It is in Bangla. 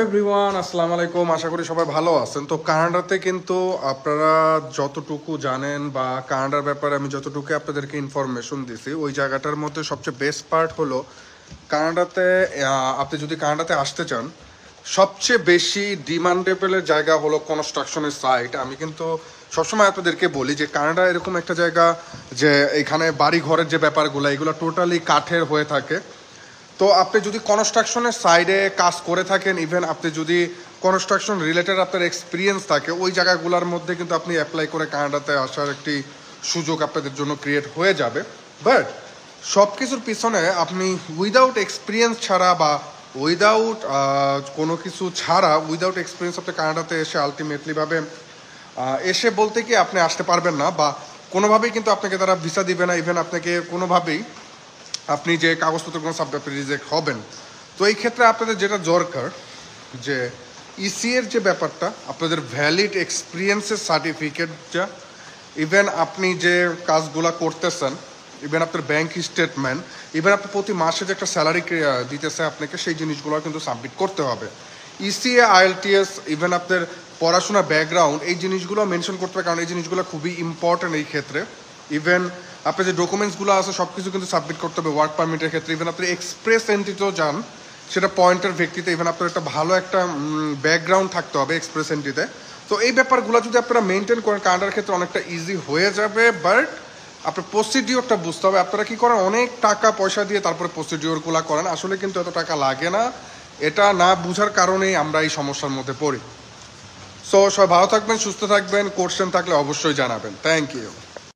এভরিওয়ান আসসালামু আলাইকুম, আশা করি সবাই ভালো আছেন। তো কানাডাতে কিন্তু আপনারা যতটুকু জানেন বা কানাডার ব্যাপারে আমি যতটুকু আপনাদেরকে ইনফরমেশন দিছি, ওই জায়গাটার মধ্যে সবচেয়ে বেস্ট পার্ট হলো কানাডাতে আপনি যদি কানাডাতে আসতে চান, সবচেয়ে বেশি ডিমান্ডেবলের জায়গা হলো কনস্ট্রাকশনের সাইট। আমি কিন্তু সবসময় আপনাদেরকে বলি যে কানাডা এরকম একটা জায়গা যে এখানে বাড়ি ঘরের যে ব্যাপারগুলো এগুলো টোটালি কাঠের হয়ে থাকে। তো আপনি যদি কনস্ট্রাকশনের সাইডে কাজ করে থাকেন, ইভেন আপনি যদি কনস্ট্রাকশন রিলেটেড আপনার এক্সপিরিয়েন্স থাকে, ওই জায়গাগুলোর মধ্যে কিন্তু আপনি অ্যাপ্লাই করে কানাডাতে আসার একটি সুযোগ আপনাদের জন্য ক্রিয়েট হয়ে যাবে। বাট সব কিছুর পিছনে আপনি উইদাউট এক্সপিরিয়েন্স ছাড়া বা উইদাউট কোনো কিছু ছাড়া, উইদাউট এক্সপিরিয়েন্স আপনি কানাডাতে এসে আলটিমেটলিভাবে এসে বলতে কি আপনি আসতে পারবেন না, বা কোনোভাবেই কিন্তু আপনাকে তারা ভিসা দিবে না, ইভেন আপনাকে কোনোভাবেই আপনি যে কাগজপত্রগুলো সাবমিট আপনি রিজেক্ট হবেন। তো এই ক্ষেত্রে আপনাদের যেটা দরকার যে ইসি এর যে ব্যাপারটা, আপনাদের ভ্যালিড এক্সপিরিয়েন্সের সার্টিফিকেট, যা ইভেন আপনি যে কাজগুলো করতেছেন, ইভেন আপনার ব্যাংক স্টেটমেন্ট, ইভেন আপনি প্রতি মাসে যে একটা স্যালারি দিতেছে আপনাকে, সেই জিনিসগুলো কিন্তু সাবমিট করতে হবে। ইসিএ, আইএলটিএস, ইভেন আপনার পড়াশোনার ব্যাকগ্রাউন্ড, এই জিনিসগুলো মেনশন করতে হবে, কারণ এই জিনিসগুলো খুবই ইম্পর্টেন্ট এই ক্ষেত্রে। ইভেন আপনার যে ডকুমেন্টসগুলো আছে সব কিছু কিন্তু সাবমিট করতে হবে ওয়ার্ক পারমিটের ক্ষেত্রে। ইভেন আপনি এক্সপ্রেস এন্ট্রিতেও যান, সেটা পয়েন্টের ভিত্তিতে, ইভেন আপনার একটা ভালো একটা ব্যাকগ্রাউন্ড থাকতে হবে এক্সপ্রেস এন্ট্রিতে। তো এই ব্যাপারগুলো যদি আপনারা মেনটেন করেন, কানাডার ক্ষেত্রে অনেকটা ইজি হয়ে যাবে। বাট আপনার প্রসিডিওরটা বুঝতে হবে। আপনারা কি করেন, অনেক টাকা পয়সা দিয়ে তারপরে প্রসিডিওরগুলো করেন, আসলে কিন্তু এত টাকা লাগে না। এটা না বুঝার কারণেই আমরা এই সমস্যার মধ্যে পড়ি। সো সবাই ভালো থাকবেন, সুস্থ থাকবেন, কোশ্চেন থাকলে অবশ্যই জানাবেন। Thank you.